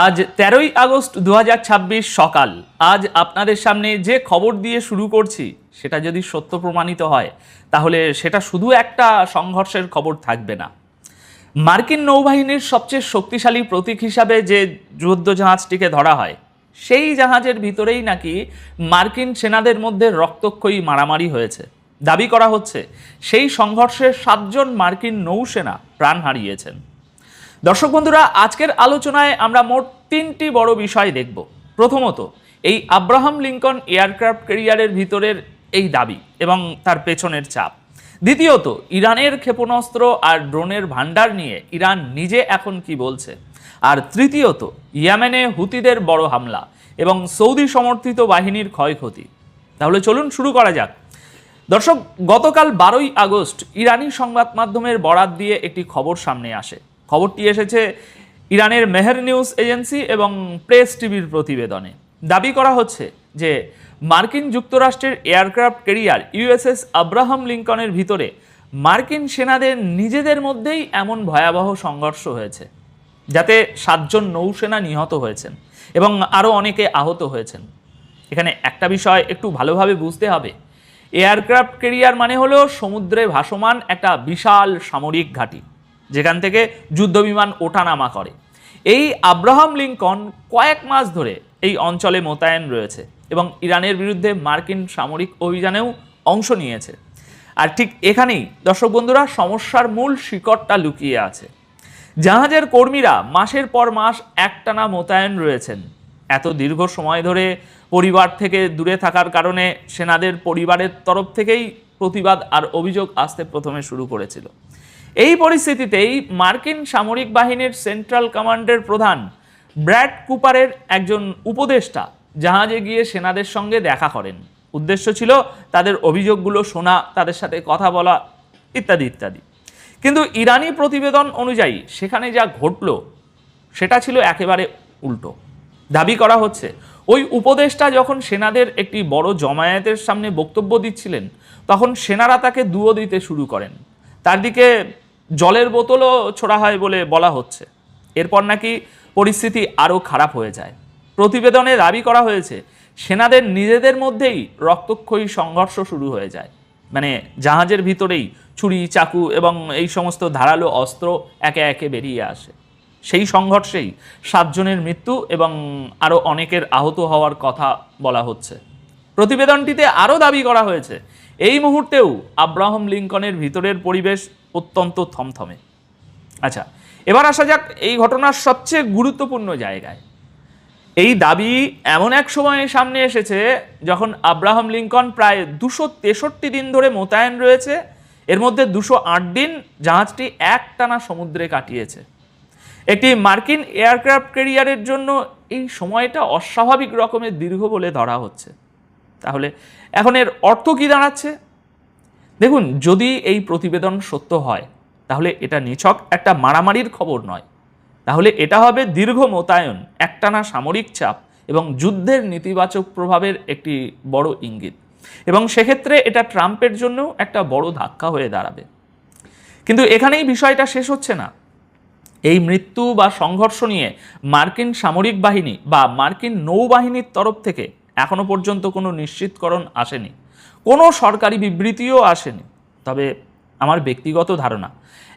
আজ 13ই আগস্ট 2026 সকাল। আজ আপনাদের সামনে যে খবর দিয়ে শুরু করছি সেটা যদি সত্য প্রমাণিত হয় তাহলে সেটা শুধু একটা সংঘর্ষের খবর থাকবে না। মার্কিন নৌবাহিনীর সবচেয়ে শক্তিশালী প্রতীক হিসাবে যে যুদ্ধ জাহাজটিকে ধরা হয় সেই জাহাজের ভিতরেই নাকি মার্কিন সেনাদের মধ্যে রক্তক্ষয়ী মারামারি হয়েছে। দাবি করা হচ্ছে সেই সংঘর্ষে 7 জন মার্কিন নৌসেনা প্রাণ হারিয়েছেন। দর্শক বন্ধুরা, আজকের আলোচনায় আমরা মোট 3টি বড় বিষয় দেখব। প্রথমত, এই আব্রাহাম লিঙ্কন এয়ারক্রাফট ক্যারিয়ারের ভিতরের এই দাবি এবং তার পেছনের চাপ। দ্বিতীয়ত, ইরানের ক্ষেপণাস্ত্র আর ড্রোনের ভান্ডার নিয়ে ইরান নিজে এখন কি বলছে। আর তৃতীয়ত, ইয়েমেনে হুতিদের বড় হামলা এবং সৌদি সমর্থিত বাহিনীর ক্ষয়ক্ষতি। তাহলে চলুন শুরু করা যাক। দর্শক, গতকাল 12ই আগস্ট ইরানি সংবাদ মাধ্যমের বরাত দিয়ে একটি খবর সামনে আসে। খবরটি এসেছে ইরানের মেহের নিউজ এজেন্সি এবং প্রেস টিভির প্রতিবেদনে। দাবি করা হচ্ছে যে মার্কিন যুক্তরাষ্ট্রের এয়ারক্রাফট ক্যারিয়ার ইউএসএস আব্রাহাম লিঙ্কনের ভিতরে মার্কিন সেনাদের নিজেদের মধ্যেই এমন ভয়াবহ সংঘর্ষ হয়েছে যাতে 7 জন নৌসেনা নিহত হয়েছেন এবং আরও অনেকে আহত হয়েছেন। এখানে একটা বিষয় একটু ভালোভাবে বুঝতে হবে। এয়ারক্রাফট ক্যারিয়ার মানে হলো সমুদ্রে ভাসমান একটা বিশাল সামরিক ঘাঁটি যেখান থেকে যুদ্ধবিমান ওঠানামা করে। এই আব্রাহাম লিঙ্কন কয়েক মাস ধরে এই অঞ্চলে মোতায়েন রয়েছে এবং ইরানের বিরুদ্ধে মার্কিন সামরিক অভিযানেও অংশ নিয়েছে। আর ঠিক এখানেই দর্শক বন্ধুরা সমস্যার মূল শিকড়টা লুকিয়ে আছে। জাহাজের কর্মীরা মাসের পর মাস একটানা মোতায়েন রয়েছেন। এত দীর্ঘ সময় ধরে পরিবার থেকে দূরে থাকার কারণে সেনাদের পরিবারের তরফ থেকেই প্রতিবাদ আর অভিযোগ আসতে প্রথমে শুরু করেছিল। এই পরিস্থিতিতেই মার্কিন সামরিক বাহিনীর সেন্ট্রাল কমান্ডের প্রধান ব্র্যাড কুপারের একজন উপদেষ্টা জাহাজে গিয়ে সেনাদের সঙ্গে দেখা করেন। উদ্দেশ্য ছিল তাদের অভিযোগগুলো শোনা, তাদের সাথে কথা বলা ইত্যাদি ইত্যাদি। কিন্তু ইরানি প্রতিবেদন অনুযায়ী সেখানে যা ঘটল সেটা ছিল একেবারে উল্টো। দাবি করা হচ্ছে ওই উপদেষ্টা যখন সেনাদের একটি বড় জমায়েতের সামনে বক্তব্য দিচ্ছিলেন তখন সেনারা তাকে দুয়ো দিতে শুরু করেন। তার দিকে জলের বোতলও ছোড়া হয় বলে বলা হচ্ছে। এরপর নাকি পরিস্থিতি আরও খারাপ হয়ে যায়। প্রতিবেদনে দাবি করা হয়েছে সেনাদের নিজেদের মধ্যেই রক্তক্ষয়ী সংঘর্ষ শুরু হয়ে যায়। মানে জাহাজের ভিতরেই ছুরি, চাকু এবং এই সমস্ত ধারালো অস্ত্র একে একে বেরিয়ে আসে। সেই সংঘর্ষেই 7 জনের মৃত্যু এবং আরও অনেকের আহত হওয়ার কথা বলা হচ্ছে। প্রতিবেদনটিতে আরও দাবি করা হয়েছে এই মুহূর্তেও আব্রাহাম লিঙ্কনের ভিতরের পরিবেশ অত্যন্ত থমথমে। আচ্ছা, এবার আসা যাক এই ঘটনার সবচেয়ে গুরুত্বপূর্ণ জায়গায়। এই দাবি এমন এক সময়ে সামনে এসেছে যখন আব্রাহাম লিঙ্কন প্রায় 263 দিন ধরে মোতায়েন রয়েছে। এর মধ্যে 208 দিন জাহাজটি একটানা সমুদ্রে কাটিয়েছে। একটি মার্কিন এয়ারক্রাফট ক্যারিয়ারের জন্য এই সময়টা অস্বাভাবিক রকমের দীর্ঘ বলে ধরা হচ্ছে। তাহলে এখন এর অর্থ কী দাঁড়াচ্ছে? দেখুন, যদি এই প্রতিবেদন সত্য হয় তাহলে এটা নিছক একটা মারামারির খবর নয়, তাহলে এটা হবে দীর্ঘ মোতায়েন, একটানা সামরিক চাপ এবং যুদ্ধের নেতিবাচক প্রভাবের একটি বড় ইঙ্গিত। এবং সেক্ষেত্রে এটা ট্রাম্পের জন্যও একটা বড় ধাক্কা হয়ে দাঁড়াবে। কিন্তু এখানেই বিষয়টা শেষ হচ্ছে না। এই মৃত্যু বা সংঘর্ষ নিয়ে মার্কিন সামরিক বাহিনী বা মার্কিন নৌবাহিনীর তরফ থেকে এখনো পর্যন্ত কোনো নিশ্চিতকরণ আসেনি, কোনো সরকারি বিবৃতিও আসেনি। তবে আমার ব্যক্তিগত ধারণা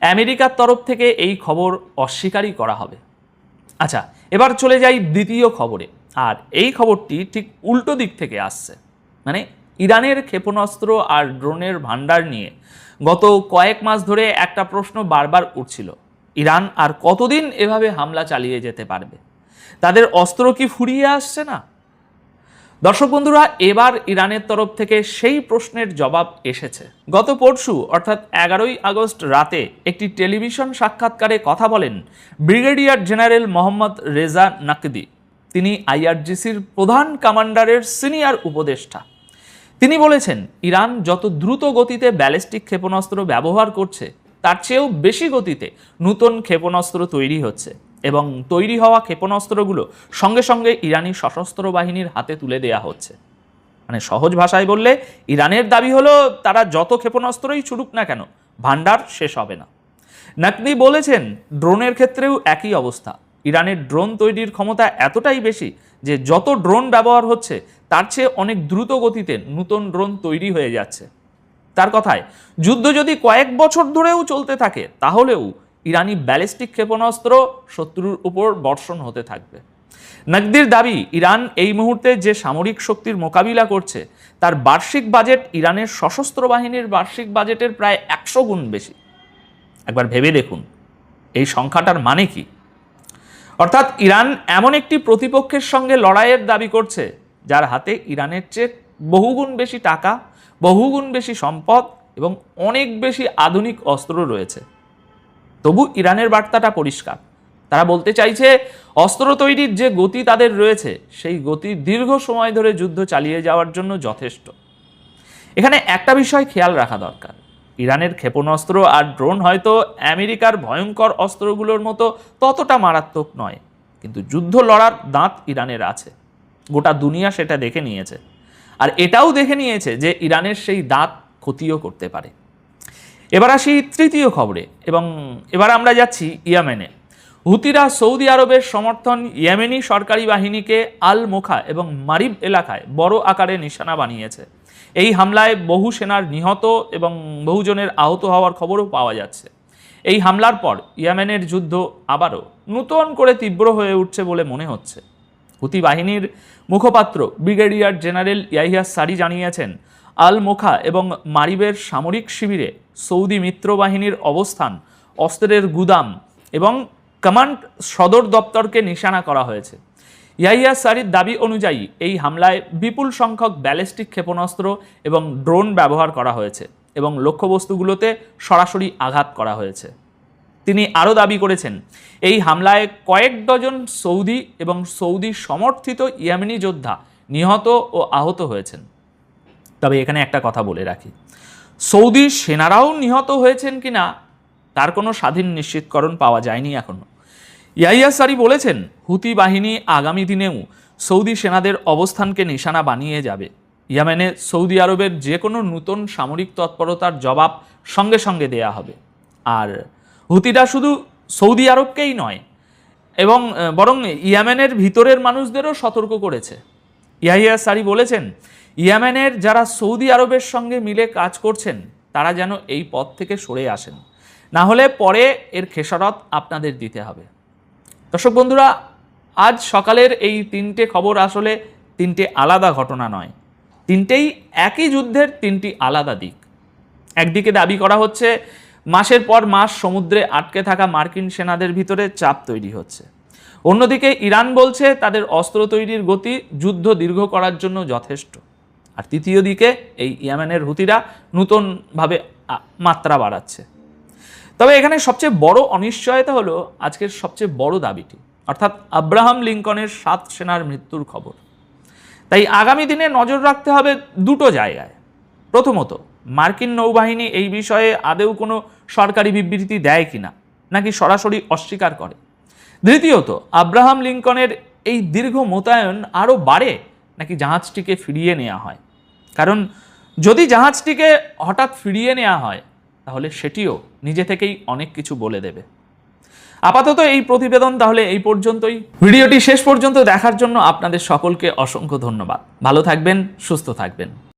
আমেরিকার তরফ থেকে এই খবর অস্বীকারই করা হবে। আচ্ছা, এবার চলে যাই দ্বিতীয় খবরে। আর এই খবরটি ঠিক উল্টো দিক থেকে আসছে। মানে ইরানের ক্ষেপণাস্ত্র আর ড্রোনের ভান্ডার নিয়ে গত কয়েক মাস ধরে একটা প্রশ্ন বারবার উঠছিল, ইরান আর কতদিন এভাবে হামলা চালিয়ে যেতে পারবে? তাদের অস্ত্র কি ফুরিয়ে আসছে না? দর্শক বন্ধুরা, এবার ইরানের তরফ থেকে সেই প্রশ্নের জবাব এসেছে। গত পরশু অর্থাৎ 11ই আগস্ট রাতে একটি টেলিভিশন সাক্ষাৎকারে কথা বলেন brigadier general Mohammad Reza Naqdi. তিনি আইআরজিসির প্রধান কমান্ডারের সিনিয়র উপদেষ্টা। তিনি বলেছেন ইরান যত দ্রুত গতিতে ব্যালিস্টিক ক্ষেপণাস্ত্র ব্যবহার করছে তার চেয়েও বেশি গতিতে নতুন ক্ষেপণাস্ত্র তৈরি হচ্ছে এবং তৈরি হওয়া ক্ষেপণাস্ত্রগুলো সঙ্গে সঙ্গে ইরানি সশস্ত্র বাহিনীর হাতে তুলে দেওয়া হচ্ছে। মানে সহজ ভাষায় বললে ইরানের দাবি হলো তারা যত ক্ষেপণাস্ত্রই ছুড়ুক না কেন ভান্ডার শেষ হবে না। নাকনি বলেছেন ড্রোনের ক্ষেত্রেও একই অবস্থা। ইরানের ড্রোন তৈরির ক্ষমতা এতটাই বেশি যে যত ড্রোন ব্যবহার হচ্ছে তার চেয়ে অনেক দ্রুত গতিতে নতুন ড্রোন তৈরি হয়ে যাচ্ছে। তার কথায় যুদ্ধ যদি কয়েক বছর ধরেও চলতে থাকে তাহলেও ইরানি ব্যালিস্টিক ক্ষেপণাস্ত্র শত্রুর উপর বর্ষণ হতে থাকবে। নকদির দাবি, ইরান এই মুহূর্তে যে সামরিক শক্তির মোকাবিলা করছে তার বার্ষিক বাজেট ইরানের সশস্ত্র বাহিনীর বার্ষিক বাজেটের প্রায় 100 গুণ বেশি। একবার ভেবে দেখুন এই সংখ্যাটার মানে কি। অর্থাৎ ইরান এমন একটি প্রতিপক্ষের সঙ্গে লড়াইয়ের দাবি করছে যার হাতে ইরানের চেয়ে বহুগুণ বেশি টাকা, বহুগুণ বেশি সম্পদ এবং অনেক বেশি আধুনিক অস্ত্র রয়েছে। তবু ইরানের বার্তাটা পরিষ্কার, তারা বলতে চাইছে অস্ত্র তৈরির যে গতি তাদের রয়েছে সেই গতি দীর্ঘ সময় ধরে যুদ্ধ চালিয়ে যাওয়ার জন্য যথেষ্ট। এখানে একটা বিষয় খেয়াল রাখা দরকার, ইরানের ক্ষেপণাস্ত্র আর ড্রোন হয়তো আমেরিকার ভয়ঙ্কর অস্ত্রগুলোর মতো ততটা মারাত্মক নয়, কিন্তু যুদ্ধ লড়ার দাঁত ইরানের আছে। গোটা দুনিয়া সেটা দেখে নিয়েছে, আর এটাও দেখে নিয়েছে যে ইরানের সেই দাঁত ক্ষতিও করতে পারে। এবার আসি তৃতীয় খবরে, এবং এবার আমরা যাচ্ছি ইয়েমেনে। হুতিরা সৌদি আরবের সমর্থন ইয়েমেনি সরকারি বাহিনীকে আল মোখা এবং মারিব এলাকায় বড় আকারে নিশানা বানিয়েছে। এই হামলায় বহু সেনার নিহত এবং বহুজনের আহত হওয়ার খবরও পাওয়া যাচ্ছে। এই হামলার পর ইয়েমেনের যুদ্ধ আবারও নতুন করে তীব্র হয়ে উঠছে বলে মনে হচ্ছে। হুতি বাহিনীর মুখপাত্র ব্রিগেডিয়ার জেনারেল ইয়াহিয়া সারি জানিয়েছেন, আল মোখা এবং মারিবের সামরিক শিবিরে সৌদি মিত্র বাহিনীর অবস্থান, অস্ত্রের গুদাম এবং কমান্ড সদর দপ্তরকে নিশানা করা হয়েছে। ইয়াহিয়া সারির দাবি অনুযায়ী এই হামলায় বিপুল সংখ্যক ব্যালিস্টিক ক্ষেপণাস্ত্র এবং ড্রোন ব্যবহার করা হয়েছে এবং লক্ষ্যবস্তুগুলোতে সরাসরি আঘাত করা হয়েছে। তিনি আরও দাবি করেছেন, এই হামলায় কয়েক ডজন সৌদি এবং সৌদি সমর্থিত ইয়েমেনি যোদ্ধা নিহত ও আহত হয়েছেন। তবে এখানে একটা কথা বলে রাখি, সৌদি সেনারাও নিহত হয়েছেন কিনা তার কোনো স্বাধীন নিশ্চিতকরণ পাওয়া যায়নি এখনো। ইয়াহিয়া সারি বলেছেন, হুতি বাহিনী আগামী দিনেও সৌদি সেনাদের অবস্থানকে নিশানা বানিয়ে যাবে। ইয়েমেনে সৌদি আরবের যে কোনো নতুন সামরিক তৎপরতার জবাব সঙ্গে সঙ্গে দেয়া হবে। আর হুতিরা শুধু সৌদি আরবকেই নয় এবং বরং ইয়েমেনের ভিতরের মানুষদেরও সতর্ক করেছে। ইয়াহিয়া সারি বলেছেন, ইয়েমেনের যারা সৌদি আরবের সঙ্গে মিলে কাজ করছেন তারা যেন এই পথ থেকে সরে আসেন, না হলে পরে এর খেসারত আপনাদের দিতে হবে। দর্শক বন্ধুরা, আজ সকালের এই তিনটে খবর আসলে তিনটে আলাদা ঘটনা নয়, তিনটেই একই যুদ্ধের তিনটি আলাদা দিক। একদিকে দাবি করা হচ্ছে মাসের পর মাস সমুদ্রে আটকে থাকা মার্কিন সেনাদের ভিতরে চাপ তৈরি হচ্ছে। অন্যদিকে ইরান বলছে তাদের অস্ত্র তৈরির গতি যুদ্ধ দীর্ঘ করার জন্য যথেষ্ট। আর তৃতীয় দিকে এই ইয়েমেনের হুতিরা নতুনভাবে মাত্রা বাড়াচ্ছে। তবে এখানে সবচেয়ে বড় অনিশ্চয়তা হলো আজকের সবচেয়ে বড় দাবিটি, অর্থাৎ আব্রাহাম লিঙ্কনের 7 সেনার মৃত্যুর খবর। তাই আগামী দিনে নজর রাখতে হবে দুটো জায়গায়। প্রথমত, মার্কিন নৌবাহিনী এই বিষয়ে আদৌ কোনো সরকারি বিবৃতি দেয় কিনা, নাকি সরাসরি অস্বীকার করে। দ্বিতীয়ত, আব্রাহাম লিঙ্কনের এই দীর্ঘ মোতায়েন আরও বাড়ে নাকি জাহাজটিকে ফিরিয়ে নেওয়া হয়। কারণ যদি জাহাজটিকে হঠাৎ ফিরিয়ে নেওয়া হয় তাহলে সেটিও নিজে থেকেই অনেক কিছু বলে দেবে। আপাতত এই প্রতিবেদন তাহলে এই পর্যন্তই। ভিডিওটি শেষ পর্যন্ত দেখার জন্য আপনাদের সকলকে অসংখ্য ধন্যবাদ। ভালো থাকবেন, সুস্থ থাকবেন।